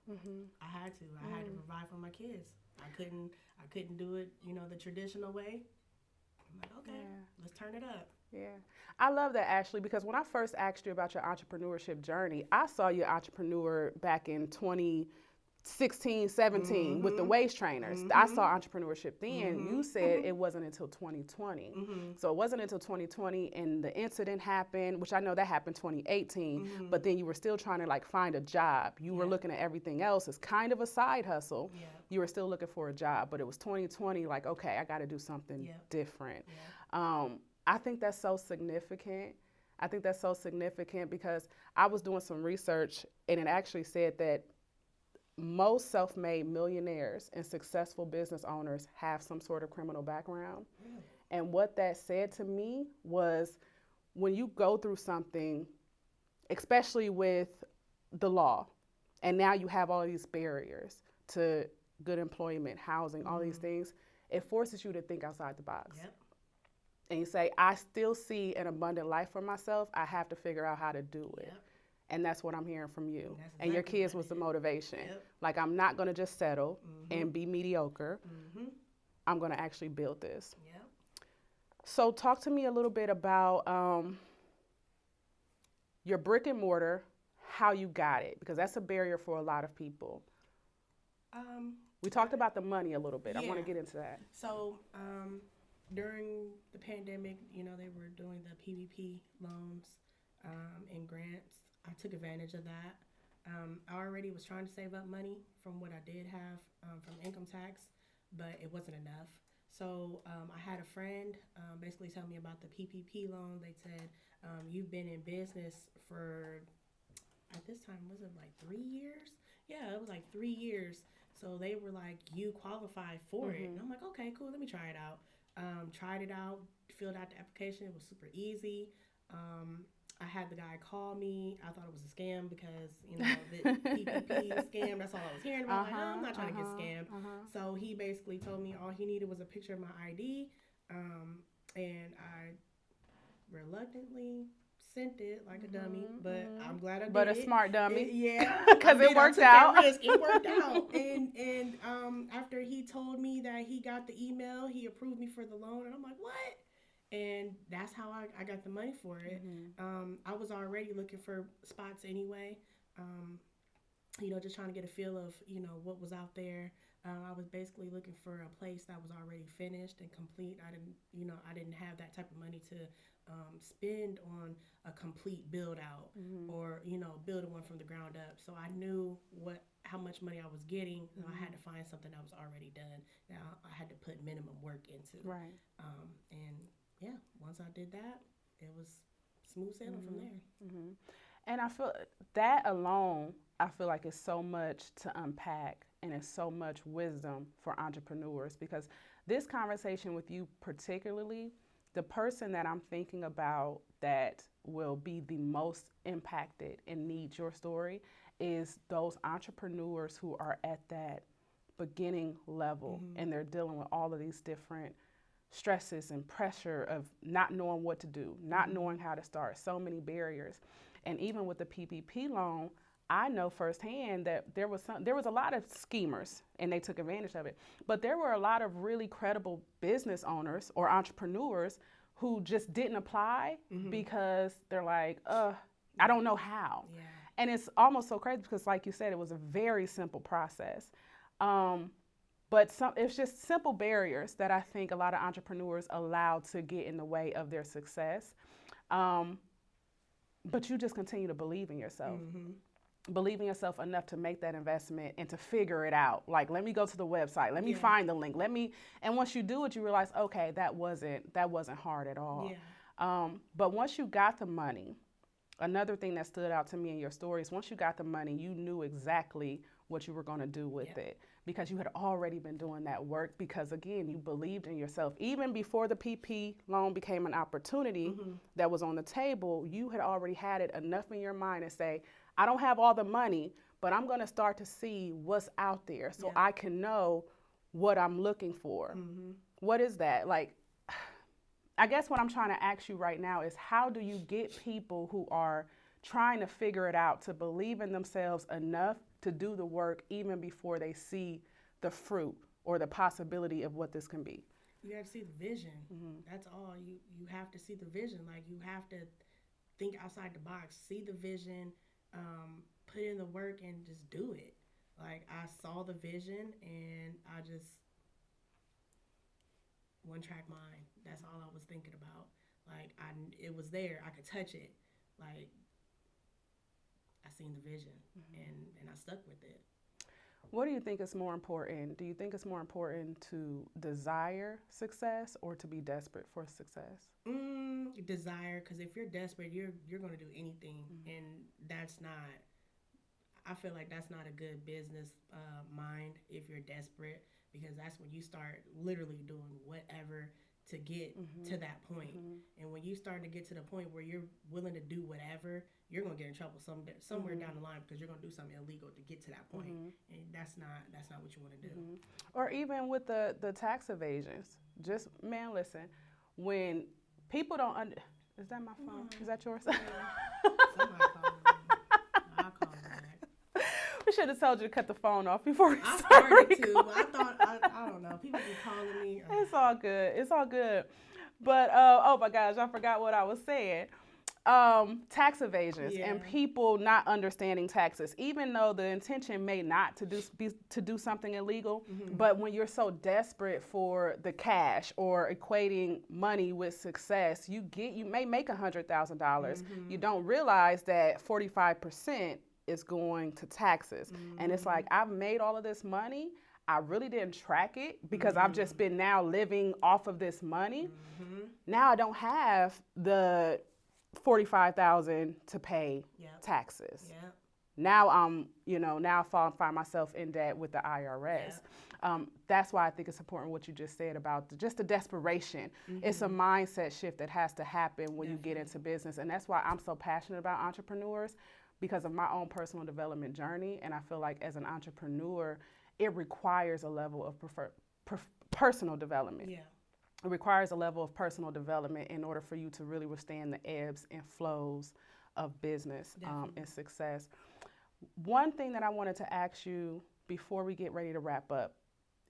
I had to provide for my kids. I couldn't do it, the traditional way. I'm like, okay, let's turn it up. Yeah. I love that, Ashley, because when I first asked you about your entrepreneurship journey, I saw you entrepreneur back in 2016, 17 with the waist trainers. I saw entrepreneurship then. You said it wasn't until 2020. So it wasn't until 2020 and the incident happened, which I know that happened 2018, but then you were still trying to find a job. You were looking at everything else as kind of a side hustle. You were still looking for a job, but it was 2020, like, okay, I got to do something different. I think that's so significant. I think that's so significant because I was doing some research and it actually said that most self-made millionaires and successful business owners have some sort of criminal background. And what that said to me was when you go through something, especially with the law, and now you have all these barriers to good employment, housing, all these things, it forces you to think outside the box. And you say, I still see an abundant life for myself. I have to figure out how to do it. And that's what I'm hearing from you. And your kids was the motivation. Like, I'm not going to just settle and be mediocre. I'm going to actually build this. So talk to me a little bit about your brick and mortar, how you got it, because that's a barrier for a lot of people. We talked about the money a little bit. I want to get into that. So during the pandemic, they were doing the PPP loans and grants. I took advantage of that. I already was trying to save up money from what I did have from income tax, but it wasn't enough. So I had a friend basically tell me about the PPP loan. They said, you've been in business for, at this time, was it like 3 years? Yeah, it was like 3 years. So they were like, you qualify for it. And I'm like, okay, cool, let me try it out. Tried it out, filled out the application. It was super easy. I had the guy call me. I thought it was a scam because, the PPP scam, that's all I was hearing about. Like, oh, I'm not trying to get scammed. So he basically told me all he needed was a picture of my ID. And I reluctantly sent it like a dummy, but I'm glad I did. But a smart dummy. Yeah. Because it worked out. It worked out. And after he told me that he got the email, he approved me for the loan. And I'm like, what? And that's how I got the money for it. I was already looking for spots anyway. Just trying to get a feel of, what was out there. I was basically looking for a place that was already finished and complete. I didn't have that type of money to spend on a complete build out or, building one from the ground up. So I knew how much money I was getting. So I had to find something that was already done. Now I had to put minimum work into. Right. And yeah, once I did that, it was smooth sailing from there. And I feel that alone, I feel like it's so much to unpack and it's so much wisdom for entrepreneurs, because this conversation with you particularly, the person that I'm thinking about that will be the most impacted and needs your story is those entrepreneurs who are at that beginning level and they're dealing with all of these different stresses and pressure of not knowing what to do, not knowing how to start, so many barriers. And even with the PPP loan, I know firsthand that there was a lot of schemers and they took advantage of it. But there were a lot of really credible business owners or entrepreneurs who just didn't apply because they're like, I don't know how. Yeah. And it's almost so crazy because, like you said, it was a very simple process. But it's just simple barriers that I think a lot of entrepreneurs allow to get in the way of their success. But you just continue to believe in yourself. Believe in yourself enough to make that investment and to figure it out. Like, let me go to the website. Let me find the link. And once you do it, you realize, okay, that wasn't hard at all. Yeah. But once you got the money, another thing that stood out to me in your story is once you got the money, you knew exactly what you were going to do with it because you had already been doing that work because, again, you believed in yourself. Even before the PP loan became an opportunity that was on the table, you had already had it enough in your mind to say, I don't have all the money, but I'm going to start to see what's out there so I can know what I'm looking for. What is that? Like, I guess what I'm trying to ask you right now is how do you get people who are trying to figure it out to believe in themselves enough to do the work even before they see the fruit or the possibility of what this can be? You have to see the vision. That's all. You have to see the vision. Like, you have to think outside the box, see the vision, put in the work and just do it. Like, I saw the vision and I just one track mind. That's all I was thinking about. Like, it was there. I could touch it. Like, I seen the vision and I stuck with it. What do you think is more important? Do you think it's more important to desire success or to be desperate for success? Desire, because if you're desperate, you're going to do anything, and that's not. I feel like that's not a good business mind if you're desperate, because that's when you start literally doing whatever to get to that point. And when you start to get to the point where you're willing to do whatever, you're going to get in trouble somewhere down the line because you're going to do something illegal to get to that point. And that's not what you want to do. Or even with the tax evasions. Just, man, listen, when people don't is that my phone? Is that yours? Somebody called me. I'll call back. We should have told you to cut the phone off before we I started started to, but I thought, I don't know. People be calling me. It's all good. It's all good. But, oh my gosh, I forgot what I was saying. Tax evasions and people not understanding taxes, even though the intention may not to do something illegal, but when you're so desperate for the cash or equating money with success, you may make $100,000. You don't realize that 45% is going to taxes, and it's like, I've made all of this money. I really didn't track it because I've just been now living off of this money. Now I don't have the $45,000 to pay taxes. Now I'm, now I find myself in debt with the IRS. That's why I think it's important what you just said about just the desperation. It's a mindset shift that has to happen when you get into business. And that's why I'm so passionate about entrepreneurs, because of my own personal development journey. And I feel like as an entrepreneur, it requires a level of personal development. Yeah. It requires a level of personal development in order for you to really withstand the ebbs and flows of business and success. One thing that I wanted to ask you before we get ready to wrap up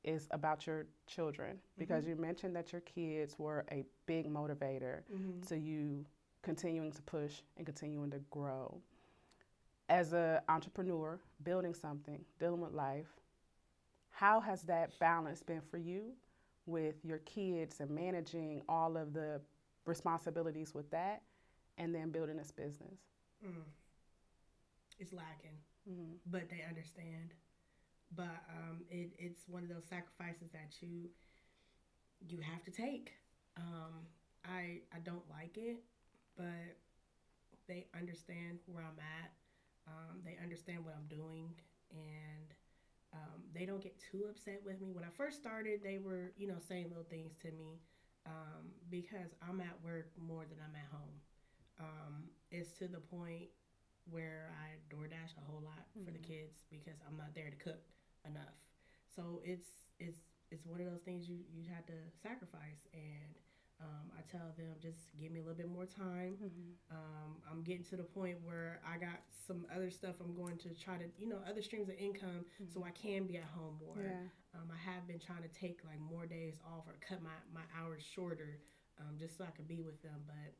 is about your children, because you mentioned that your kids were a big motivator to you continuing to push and continuing to grow. As an entrepreneur, building something, dealing with life, how has that balance been for you with your kids and managing all of the responsibilities with that and then building this business? It's lacking, but they understand. But it's one of those sacrifices that you have to take. I don't like it, but they understand where I'm at. They understand what I'm doing, and they don't get too upset with me. When I first started, they were, saying little things to me because I'm at work more than I'm at home. It's to the point where I DoorDash a whole lot for the kids because I'm not there to cook enough. So it's one of those things you had to sacrifice, and I tell them just give me a little bit more time. I'm getting to the point where I got some other stuff I'm going to try to, other streams of income so I can be at home more. Yeah. I have been trying to take like more days off or cut my hours shorter just so I can be with them. But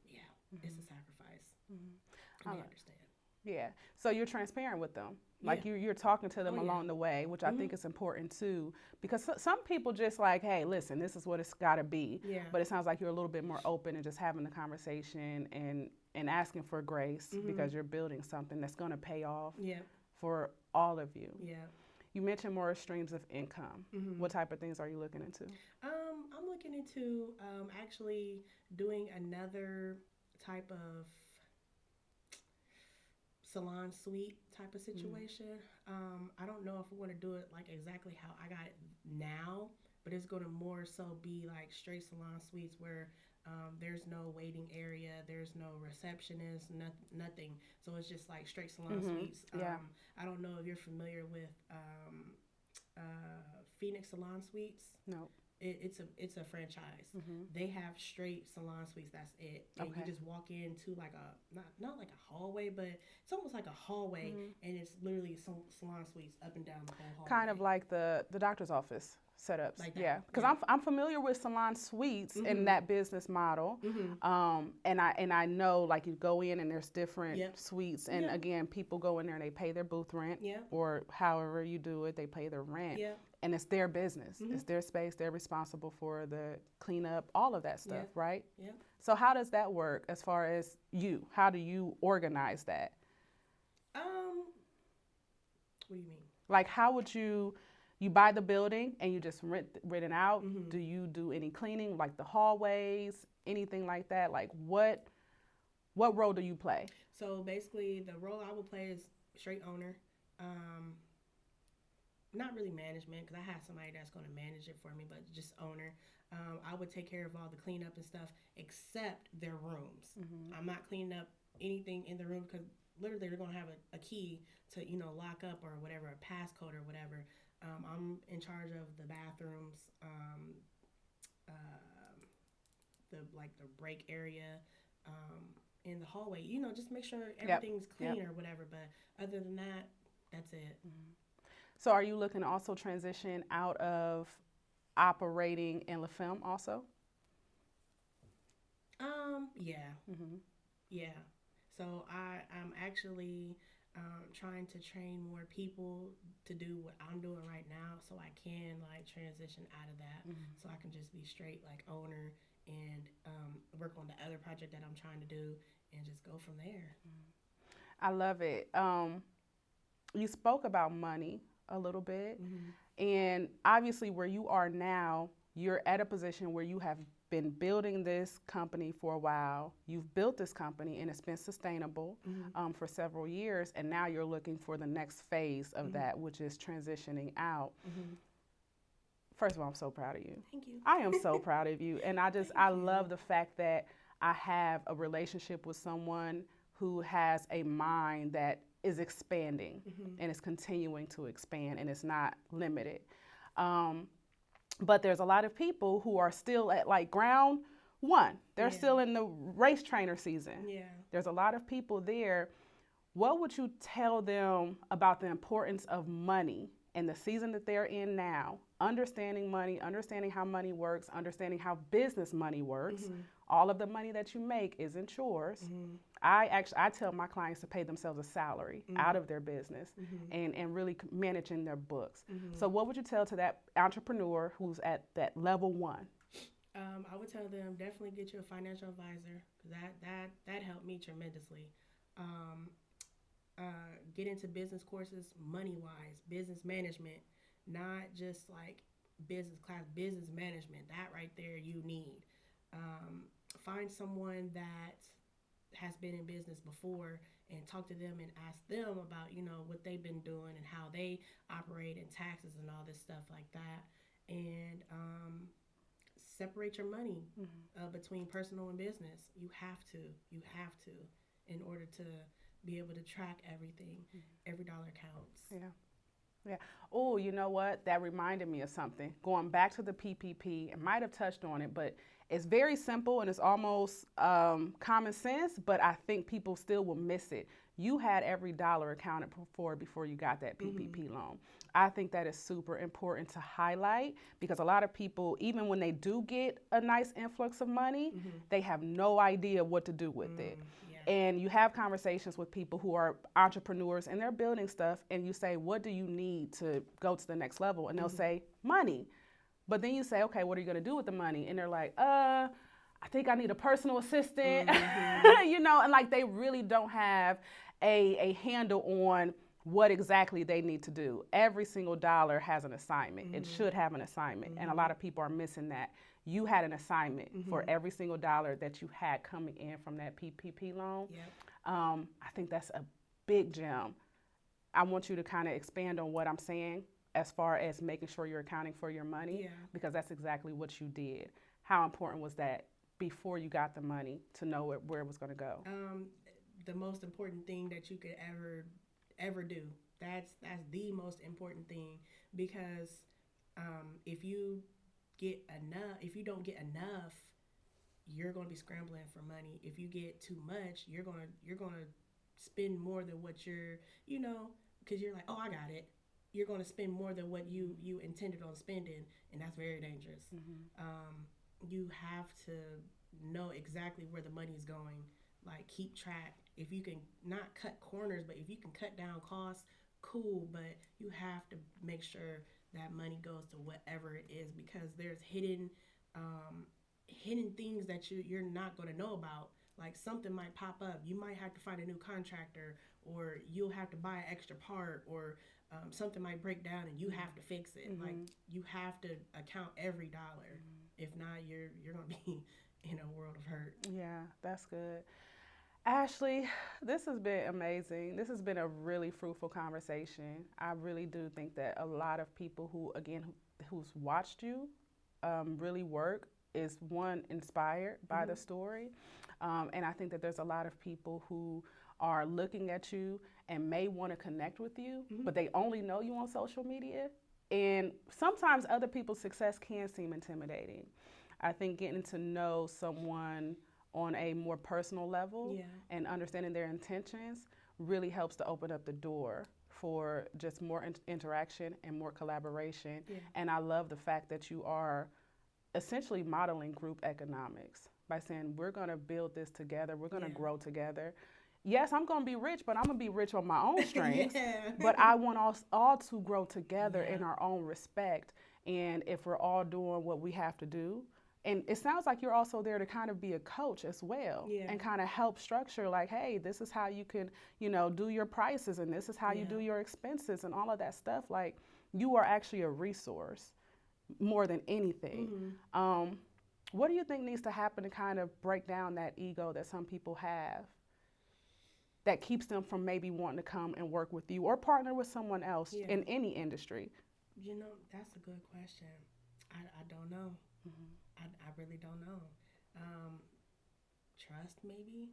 yeah, it's a sacrifice. And they understand. Yeah. So you're transparent with them. Like you're talking to them along the way, which I think is important too, because some people just like, hey, listen, this is what it's got to be. Yeah. But it sounds like you're a little bit more open and just having the conversation and asking for grace because you're building something that's going to pay off for all of you. Yeah. You mentioned more streams of income. What type of things are you looking into? I'm looking into actually doing another type of salon suite type of situation. I don't know if I want to do it like exactly how I got it now, but it's going to more so be like straight salon suites where there's no waiting area, there's no receptionist, nothing. So it's just like straight salon suites. I don't know if you're familiar with Phoenix Salon Suites. No. It's a franchise. They have straight salon suites. That's it. And you just walk into like a not like a hallway, but it's almost like a hallway, and it's literally some salon suites up and down the whole hallway. Kind of like the doctor's office setups. Like that. Yeah, because I'm familiar with salon suites in that business model, and I know like you go in and there's different suites, and again, people go in there and they pay their booth rent, or however you do it, they pay their rent. And it's their business. It's their space. They're responsible for the cleanup, all of that stuff, right? Yeah. So how does that work as far as you? How do you organize that? What do you mean? Like, how would you buy the building and you just rent it out? Do you do any cleaning, like the hallways, anything like that? Like, what role do you play? So basically, the role I would play is straight owner. Not really management, because I have somebody that's going to manage it for me, but just owner. I would take care of all the cleanup and stuff except their rooms. I'm not cleaning up anything in the room because literally they're going to have a key to lock up or whatever, a passcode or whatever. I'm in charge of the bathrooms, the break area, in the hallway. Just make sure everything's clean or whatever. But other than that, that's it. So are you looking to also transition out of operating in La Femme also? Yeah. Yeah. So I'm actually trying to train more people to do what I'm doing right now so I can like transition out of that so I can just be straight like owner and work on the other project that I'm trying to do and just go from there. I love it. You spoke about money a little bit, and obviously where you are now, you're at a position where you have been building this company for a while. You've built this company and it's been sustainable for several years, and now you're looking for the next phase of that, which is transitioning out. First of all, I'm so proud of you. Thank you. I am so proud of you. And I love the fact that I have a relationship with someone who has a mind that is expanding and is continuing to expand and it's not limited. But there's a lot of people who are still at like ground one. They're still in the race trainer season. Yeah. There's a lot of people there. What would you tell them about the importance of money in the season that they're in now? Understanding money, understanding how money works, understanding how business money works. All of the money that you make isn't yours. I tell my clients to pay themselves a salary out of their business and really managing their books. So what would you tell to that entrepreneur who's at that level one? I would tell them definitely get you a financial advisor, because that helped me tremendously. Get into business courses, money-wise, business management, not just like business class, business management. That right there you need. Find someone that has been in business before and talk to them and ask them about, what they've been doing and how they operate and taxes and all this stuff like that. And separate your money between personal and business. You have to, in order to be able to track everything. Every dollar counts. Yeah. Oh, you know what? That reminded me of something. Going back to the PPP, I might have touched on it, but it's very simple and it's almost common sense, but I think people still will miss it. You had every dollar accounted for before you got that PPP loan. I think that is super important to highlight, because a lot of people, even when they do get a nice influx of money, they have no idea what to do with it. And you have conversations with people who are entrepreneurs and they're building stuff, and you say, what do you need to go to the next level? And they'll say, money. But then you say, okay, what are you going to do with the money? And they're like, I think I need a personal assistant, and like they really don't have a handle on what exactly they need to do. Every single dollar has an assignment. It should have an assignment. And a lot of people are missing that. You had an assignment for every single dollar that you had coming in from that PPP loan. I think that's a big gem. I want you to kind of expand on what I'm saying as far as making sure you're accounting for your money, because that's exactly what you did. How important was that before you got the money to know where it was going to go? The most important thing that you could ever do. That's the most important thing, because if you don't get enough, you're going to be scrambling for money. If you get too much, you're going to spend more than what you're, because you're like, oh, I got it. You're going to spend more than what you intended on spending, and that's very dangerous. You have to know exactly where the money's going. Like, keep track. If you can not cut corners, but if you can cut down costs, cool. But you have to make sure that money goes to whatever it is, because there's hidden things that you're not going to know about. Like, something might pop up. You might have to find a new contractor, or you'll have to buy an extra part, or something might break down and you have to fix it. Like, you have to account every dollar. If not, you're going to be in a world of hurt. Yeah, that's good. Ashley, this has been amazing. This has been a really fruitful conversation. I really do think that a lot of people who's watched you really work is, one, inspired by the story. And I think that there's a lot of people who are looking at you and may want to connect with you, but they only know you on social media. And sometimes other people's success can seem intimidating. I think getting to know someone on a more personal level and understanding their intentions really helps to open up the door for just more interaction and more collaboration. And I love the fact that you are essentially modeling group economics by saying, we're going to build this together, we're going to grow together. Yes, I'm going to be rich, but I'm going to be rich on my own strengths. But I want us all to grow together in our own respect. And if we're all doing what we have to do, and it sounds like you're also there to kind of be a coach as well, and kind of help structure, like, hey, this is how you can, do your prices, and this is how you do your expenses and all of that stuff. Like, you are actually a resource more than anything. What do you think needs to happen to kind of break down that ego that some people have that keeps them from maybe wanting to come and work with you or partner with someone else in any industry? You know, that's a good question. I don't know. I really don't know. Trust, maybe.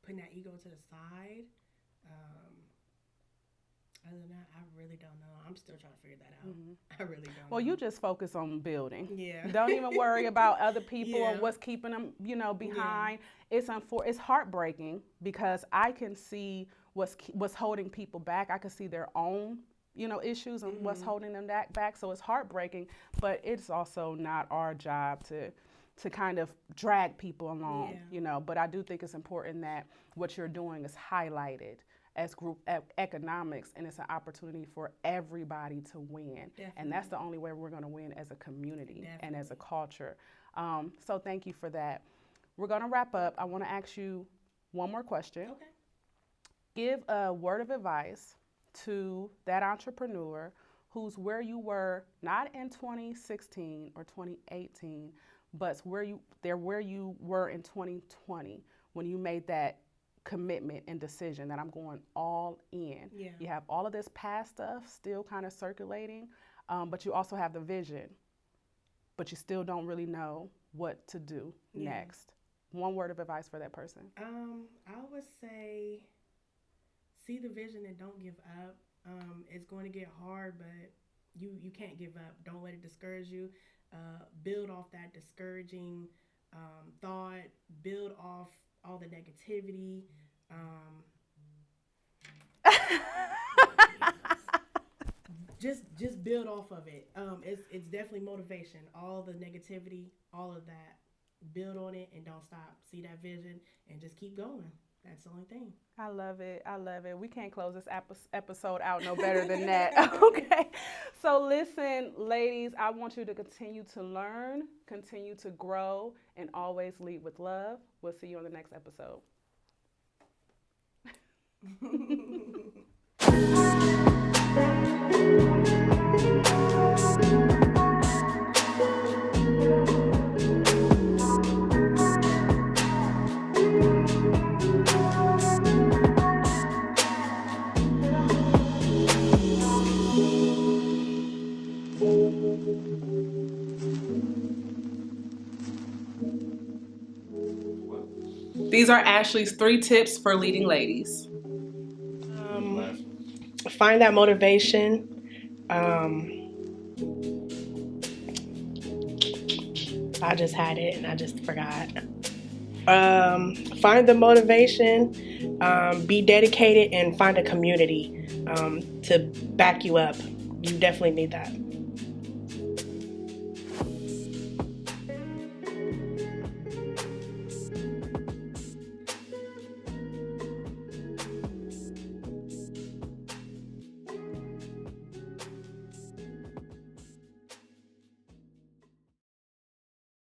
Putting that ego to the side. Other than that, I really don't know. I'm still trying to figure that out. I really don't Well, know. you just focus on building. Yeah. Don't even worry about other people and what's keeping them, behind. It's heartbreaking because I can see what's holding people back. I can see their own, issues and what's holding them back. So it's heartbreaking, but it's also not our job to kind of drag people along, But I do think it's important that what you're doing is highlighted as group economics, and it's an opportunity for everybody to win. Definitely. And that's the only way we're going to win as a community and as a culture. So thank you for that. We're going to wrap up. I want to ask you one more question. Okay. Give a word of advice to that entrepreneur who's where you were, not in 2016 or 2018, but where you were in 2020 when you made that commitment and decision that I'm going all in. Yeah. You have all of this past stuff still kind of circulating, but you also have the vision, but you still don't really know what to do next. One word of advice for that person. I would say see the vision and don't give up. It's going to get hard, but you can't give up. Don't let it discourage you. Build off that discouraging thought. Build off all the negativity. Just build off of it. It's definitely motivation. All the negativity, all of that. Build on it and don't stop. See that vision and just keep going. That's the only thing. I love it. We can't close this episode out no better than that. Okay. So listen, ladies, I want you to continue to learn, continue to grow, and always lead with love. We'll see you on the next episode. These are Ashley's 3 tips for leading ladies. Find that motivation. I just had it and I just forgot. Find the motivation, be dedicated, and find a community to back you up. You definitely need that.